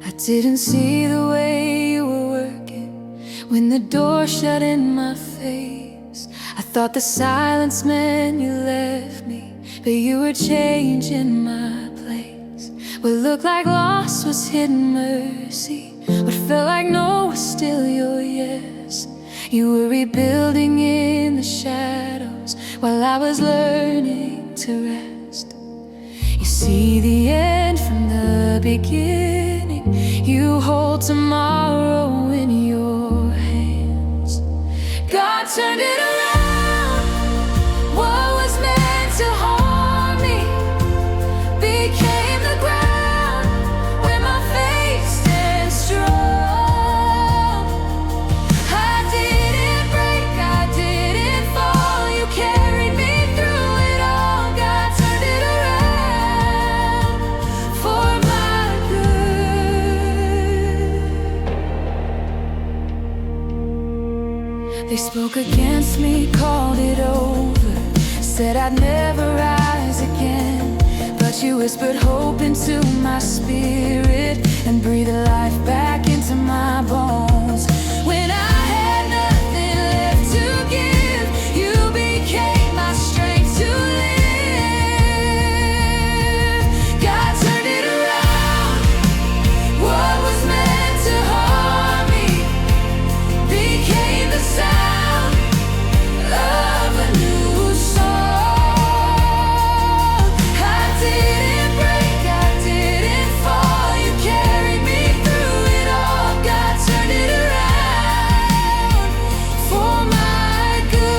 I didn't see the way you were working when the door shut in my face. I thought the silence meant you left me, but you were changing my place. What looked like loss was hidden mercy. What felt like no was still your yes. You were rebuilding in the shadows while I was learning to rest. You see the end from the beginning. You hold tomorrow in your hands. God turned it around. What was meant to harm me became the ground where my faith stands strong. I didn't break, I didn't fall. You carried me through it all. God turned it around for my good. They spoke against me, called it over, said I'd never rise again. But you whispered hope into my spirit and breathed life back into my bones. When I had nothing left to give, you became my strength to live. God turned it around. What was meant to harm me became the sound of a new song. I didn't break, I didn't fall. You carried me through it all. God turned it around for my good.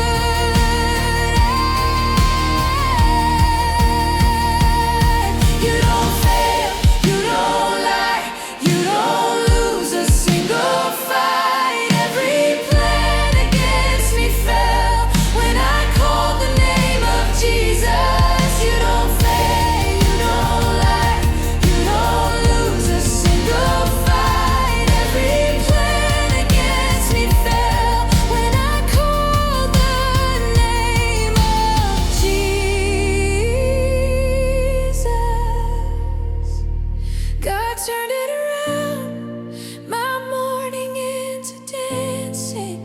You don't fail, you don't lie, you don't lose a single fight. Every plan against me fell when I called the name of Jesus. You don't fail, you don't lie, you don't lose a single fight. Every plan against me fell when I called the name of Jesus. God turned it around, my mourning into dancing,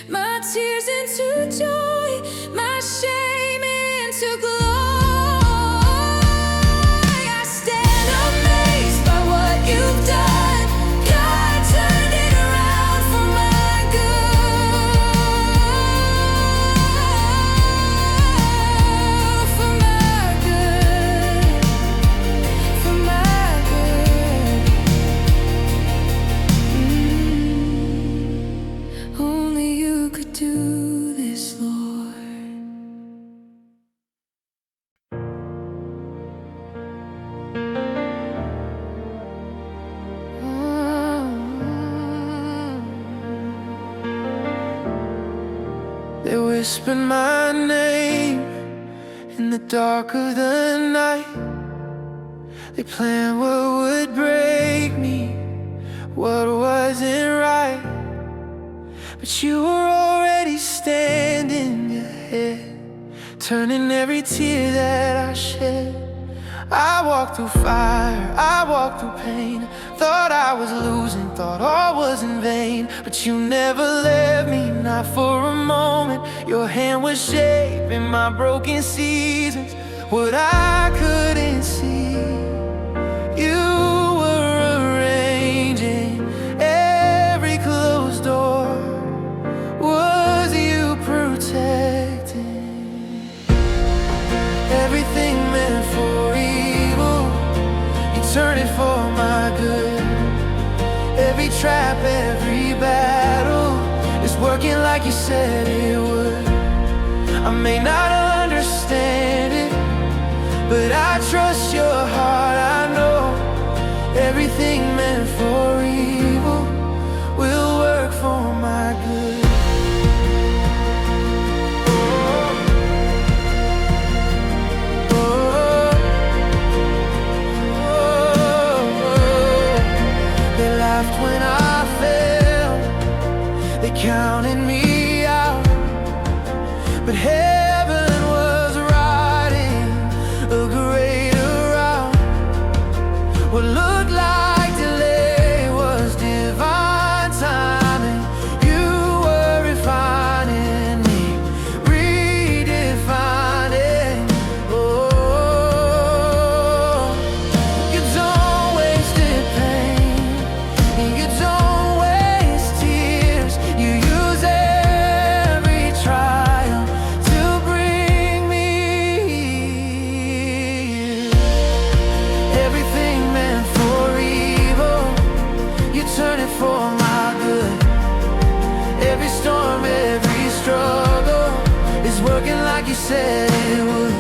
my tears into joy, my shame into glory. I stand amazed by what you've done. God turned it around for my good, for my good, for my good. Only you could do this, Lord. They whispered my name in the dark of the night. They planned what would break me, what wasn't right. But you were already standing ahead, turning every tear that I shed. I walked through fire, I walked through pain. Thought I was losing, thought all was in vain. But you never left me, not for a moment. Your hand was shaping my broken seasons. What I couldn't see, you were arranging. Every closed door was you protecting. Everything meant for evil, you turned it for my good. Every trap, every battle is working like you said it would. I may not understand it, but I trust your heart. I know everything meant for evil will work for my good. They laughed when I fell, they counted me out. but heaven was writing a greater route. What looked like delay was divine timing. You were refining me, redefining. Oh, you don't waste pain, you don't waste tears. You use every trial to bring me here. Everything meant for evil, you turn it for my good. Every storm, every struggle is working like you said it would.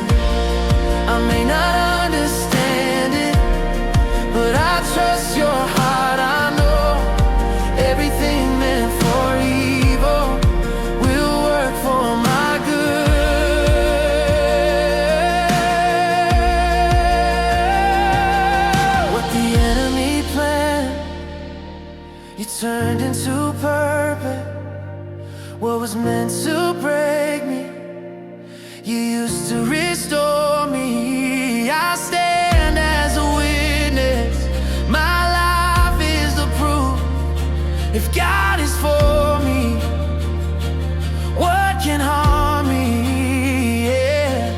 I may not understand it, but I trust your heart. I know everything meant for evil will work for my good. What the enemy planned, you turned into purpose. What was meant to break me, you used to restore me. I stand as a witness, my life is the proof. If God is for me, what can harm me? Yeah,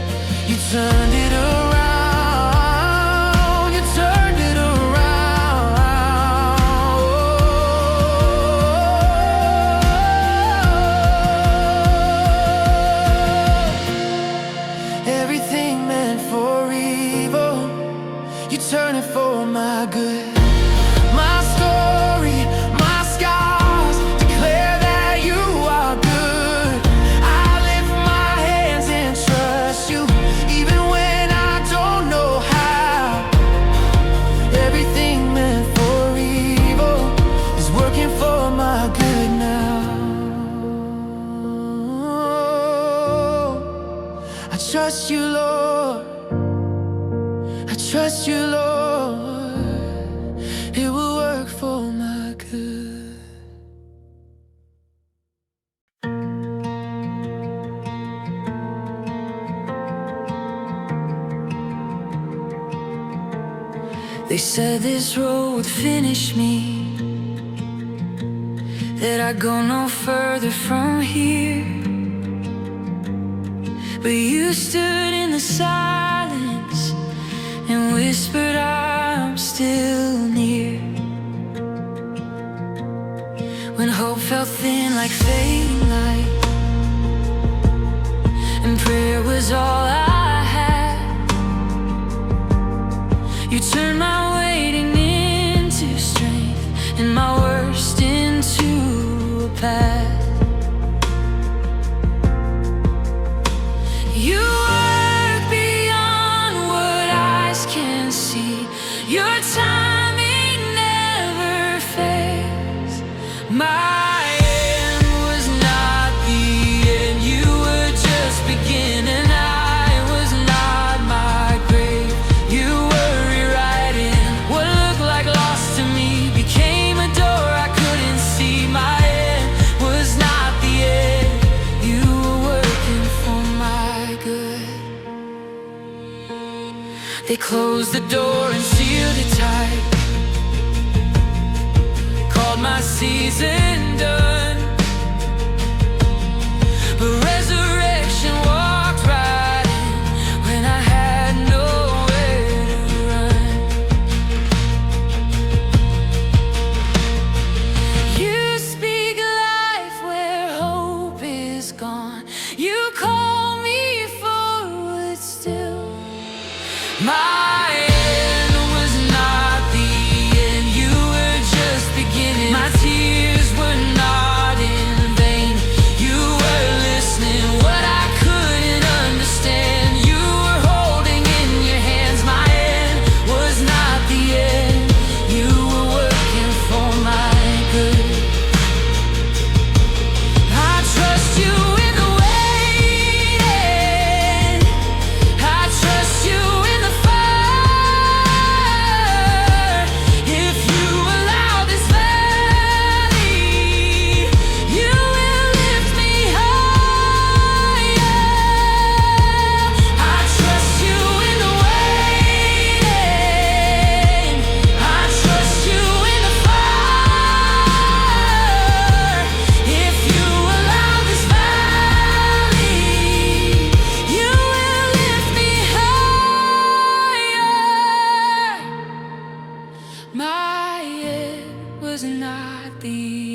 you turned it around, you turned it around. Everything meant for evil, you turn it for my good. My story, my scars declare that you are good. I lift my hands and trust you, even when I don't know how. Everything meant for evil is working for my good now. I trust you, Lord. I trust you, Lord. It will work for my good. They said this road would finish me, that I'd go no further from here. But you stood in the silence and whispered, I'm still near. When hope felt thin like fading light, and prayer was all I had, you turned my waiting into strength, and my worst into a path. You work beyond what eyes can see. Your timing never fails. My end was not the end. You were just beginning. I was not my grave. You were rewriting what looked like lost to me, became a door I couldn't see. My end was not the end. You were working for my good. They closed the door and sealed it tight, called my season done. But resurrection walked right in when I had nowhere to run. You speak life where hope is gone. You call me forward still. My end was not the end. You were just beginning. My tears were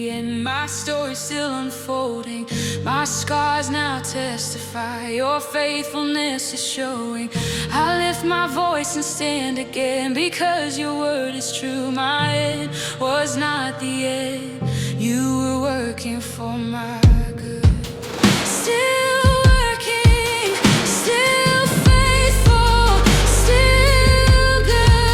the end. My story's still unfolding. My scars now testify. Your faithfulness is showing. I lift my voice and stand again, because your word is true. My end was not the end. You were working for my good. Still working, still faithful, still good.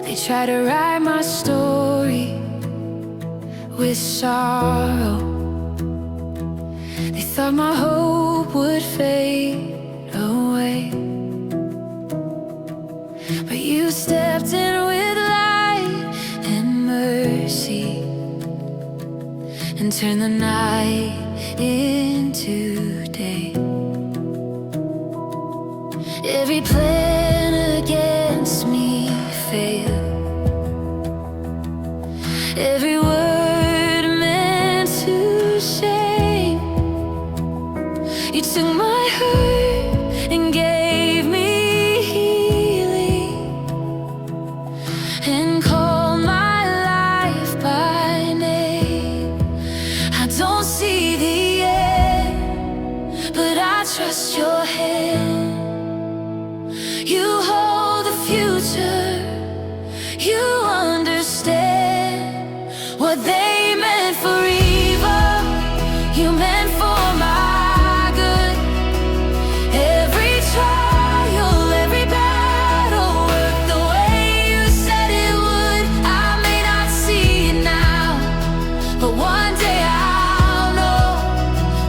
They try to write my story with sorrow. They thought my hope would fade away, but you stepped in with light and mercy and turned the night into day. Every plan against me failed. Every word meant to shame. You took my hurt and gave me healing, and called my life by name. I don't see the end, but I trust your hand. You hold the future. You understand what they meant for evil, you meant for my good. Every trial, every battle worked the way you said it would. I may not see it now, but one day I'll know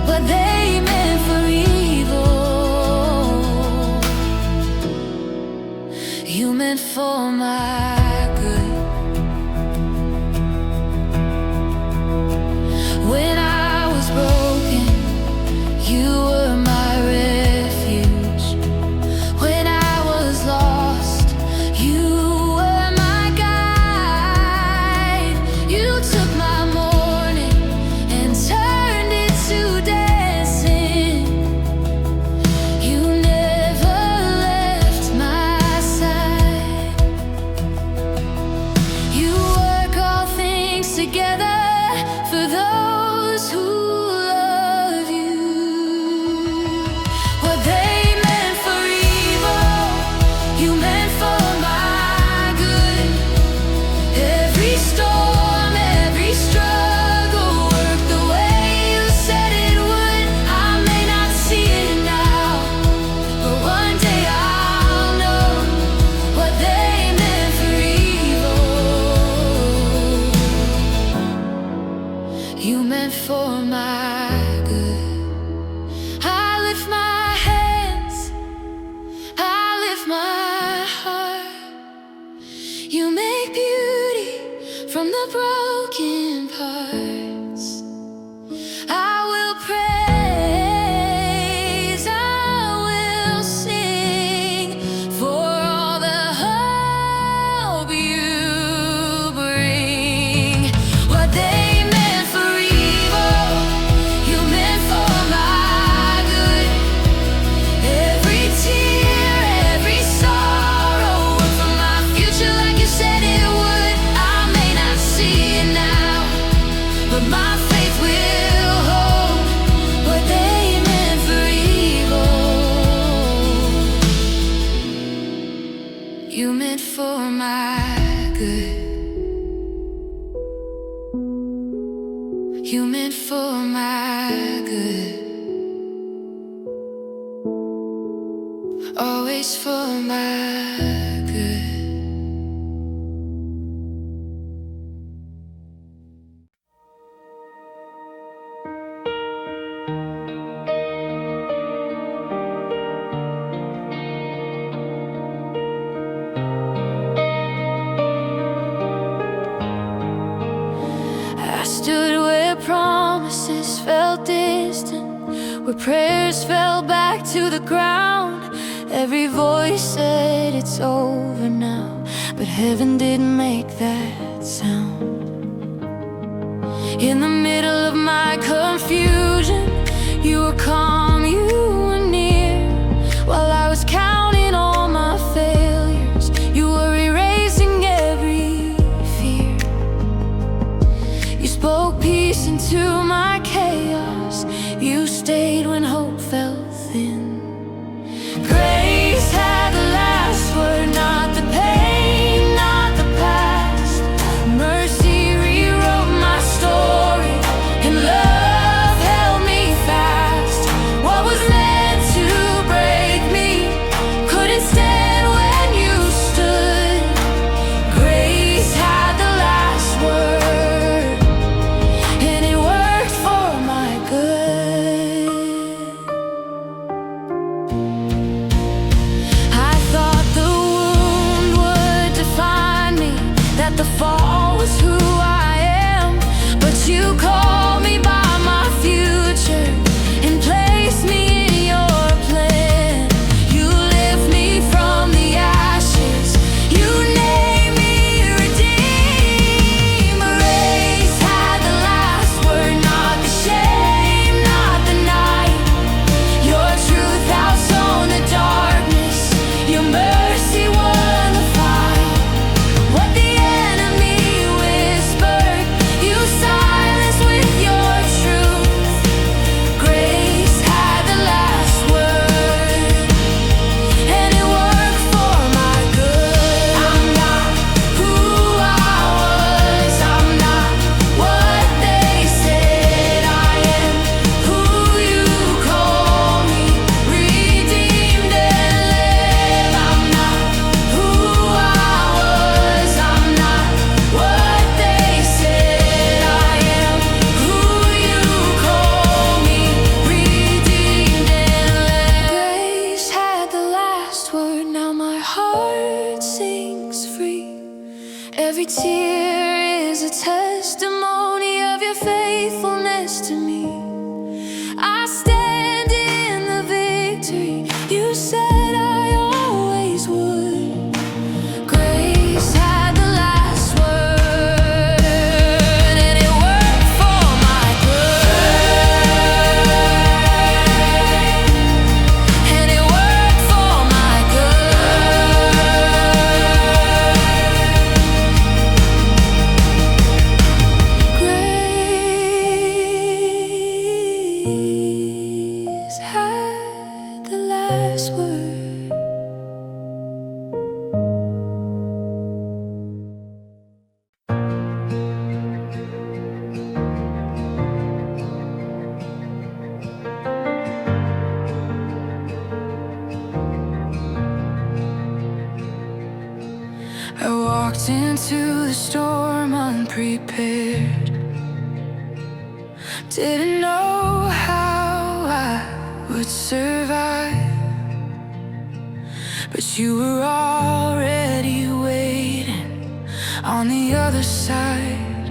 what they meant for evil, you meant for my good. When I was broken, you were my refuge. When I was lost, you were my guide. You took my mourning and turned it to dancing. You never left my side. You work all things together for those who love you. What they meant for evil, you meant for my good. Every storm, every struggle worked the way you said it would. I may not see it now, but one day I'll know what they meant for evil, you meant for my good. I lift my hands, I lift my heart. You make beauty from the broken parts. I will praise, I will sing for all the hope you bring. What they meant for evil, you meant for my good. Every tear, every sorrow worked for my future like you said it would. I may not see it now, but my faith will hold what they meant for evil, you meant for my good. You meant for my good, always for my good. I stood where promises felt distant, where prayers fell back to the ground. Every voice said it's over now, but heaven didn't make that sound. In the middle of my confusion, you were calm, you were near. While I was counting all my failures, you were erasing every fear. You spoke peace into my chaos. You stayed when hope fell thin. Grace had the last word, not the pain, not the past. Mercy rewrote my story, and love held me fast. What was meant to break me couldn't stand when you stood. Grace had the last word, and it worked for my good. I thought the wound would define me, that the fall was who I am. But you called me by my future and placed me in your plan. You lift me from the ashes, you named me redeemer. Grace had the last word, not the shame, not the night. Your truth outshone the darkness, your mercy won the fight. What the enemy whispered, you silenced with your truth. Grace had the last word, and it worked for my good. I'm not who I was, I'm not what they said. I am who you call me, redeemed and live. I'm not who I was, I'm not what they said. I am who you call me, redeemed and live. Grace had the last word, now my heart sings free. Every tear is a testimony of your faithfulness to me. I stand in the victory you said I always would. Grace had the last word, and it worked for my good. And it worked for my Grace had the last word. I walked into the storm unprepared. Didn't know how I would survive, but you were already waiting on the other side.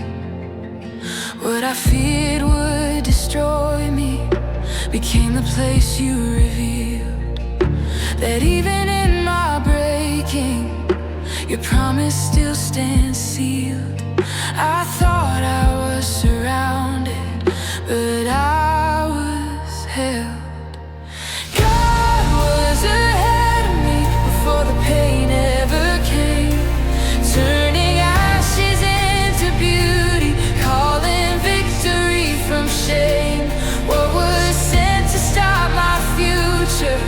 What I feared would destroy me became the place you revealed. That even in my breaking, your promise still stands sealed. I thought I was surrounded, but I was held. God was ahead of me before the pain ever came, turning ashes into beauty, calling victory from shame. What was sent to stop my future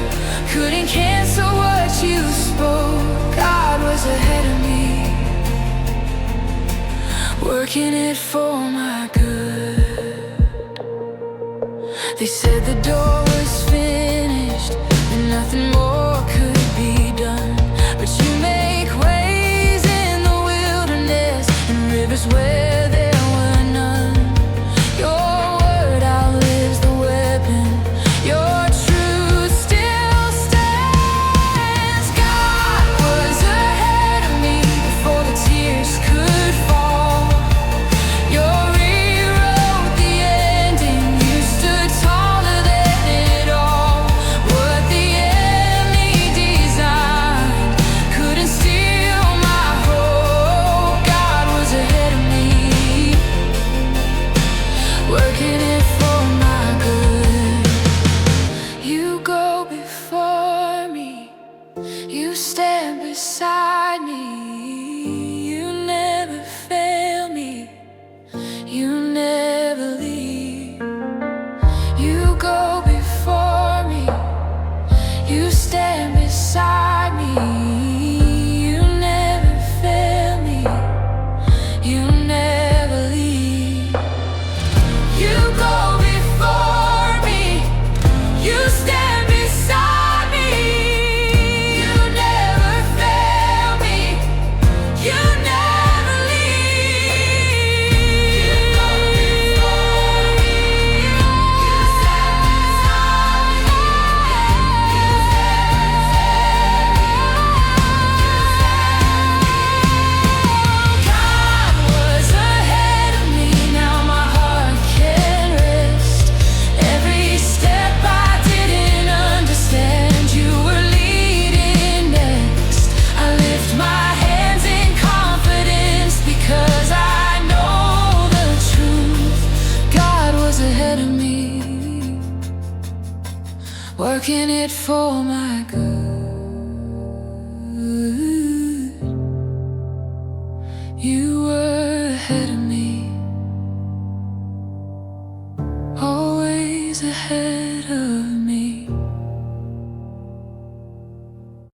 couldn't cancel what you spoke. God was ahead of me, working it for my good. They said the door was finished and nothing more could be done, but you make ways in the wilderness and rivers where there were none. Your word outlives the weapon, your truth still stands. God was ahead of me before the tears could fall. You rewrote the ending, you stood taller than working it for my good. You were ahead of me, always ahead of me.